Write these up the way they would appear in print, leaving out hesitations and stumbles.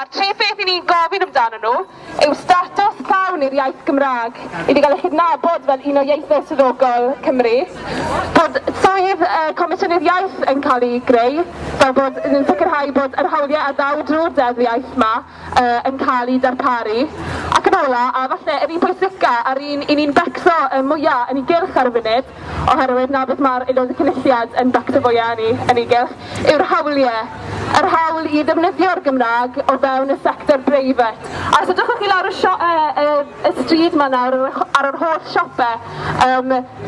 tri beth i ni'n gofyn amdano nhw yw statws llawn i'r iaith Gymraeg i wedi cael ei chydnabod fel un o ieithau swyddogol Cymru, bod swydd Comisiynydd Iaith yn cael ei greu, fel bod yn sicrhau bod yr hawliau a dawdrwy'r deddf iaith yma yn cael ei darparu, ac yn ola, a falle yr un pwysica a'r un ni'n becso mwyaf yn ei gylch ar y funud, oherwydd na beth mae'r aelod y cynulliad yn becso fwyaf yn ei gylch, yw'r hawliau. Yr hawl i ddefnyddio'r Gymraeg o fewn y sector breifat. A os ydych chi lawr y stryd yma nawr ar yr holl siopau,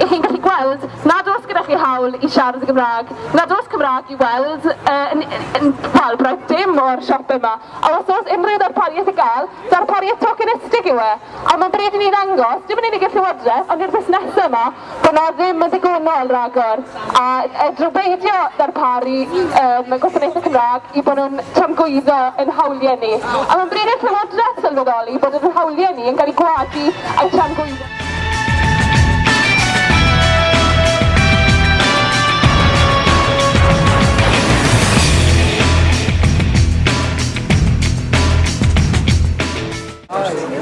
i chi'n gallu gweld nad oes gyda chi hawl i siarad y Gymraeg, nad oes Cymraeg i weld wel, braidd dim o'r siopau yma. A os oes unrhyw ddarpariaeth i gael, ddarpariaeth tokenistig yw e. A mae'n bryd i ni ddangos, dim yn unig i'r Llywodraeth, ond i'r busnesau yma, bod na ddim yn ddigonol ragor. A drwy beidio darparu gwasanaethau Cymraeg i bod nhw'n tramgwyddo yn hawliau ni. A mae'n bryd i'r Llywodraeth sylweddoli bod yn hawliau ni yn cael ei gwadu a'i tramgwyddo.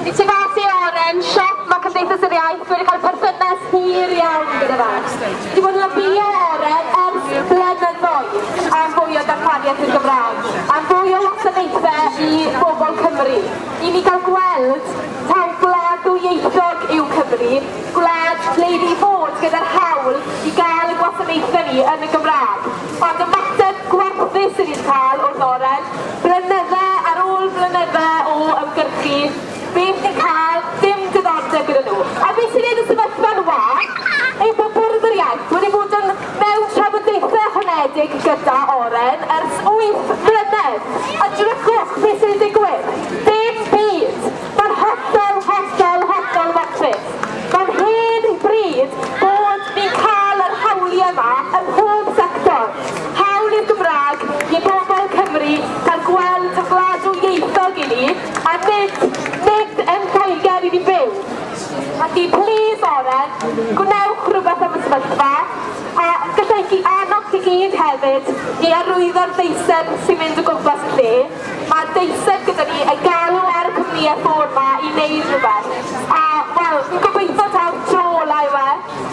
Di ti fas i oren, siop mae Cymdeithas yr Iaith wedi cael perthynas hir iawn gyda fa. Di bod yn labio oren ers blynyddoedd am fwy o darpariaeth i'r Gymraeg, am fwy o wasanaethau i bobl Cymru. I ni gael gweld taw gwlad ddwyieithog yw Cymru, gwlad lle i ni fod gyda'r hawl i gael y gwasanaethau ni yn y Gymraeg. Ond ymateb gwerthus sydd ni'n cael wrth oren, blynyddau ar ôl blynyddau o ymgyrchu, beth ni'n cael dim diddordeb gyda nhw. A beth sy'n ei y sefyllfa'n waith yw bod Bwrdd yr Iaith wedi bod yn mewn trafodaethau honedig gyda oren ers 8 blynedd. A drygwch beth sy'n ei digwydd. Dim byd. Mae'n hollol matrus. Mae'n hen i bryd bod ni'n cael yr hawliau yma yn pob sector. Hawl i'r Gymraeg i bobl Cymru cael gweld y gwlad ddwyieithog i ni a nid yn Lloegr i ni byw. Felly, please oren, gwnewch rhywbeth am y sefyllfa a gallai chi annog i gyd hefyd i arwyddo'r deiseb sy'n mynd o gwmpas y lle. Mae deiseb gyda ni ei galw ar y cwmnïau ffôn yma i wneud rhywbeth. A, wel, ni'n gobeithio taw tro ola yw e,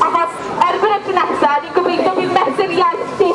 achos erbyn y nesaf, ni'n gobeithio bydd mesur iaith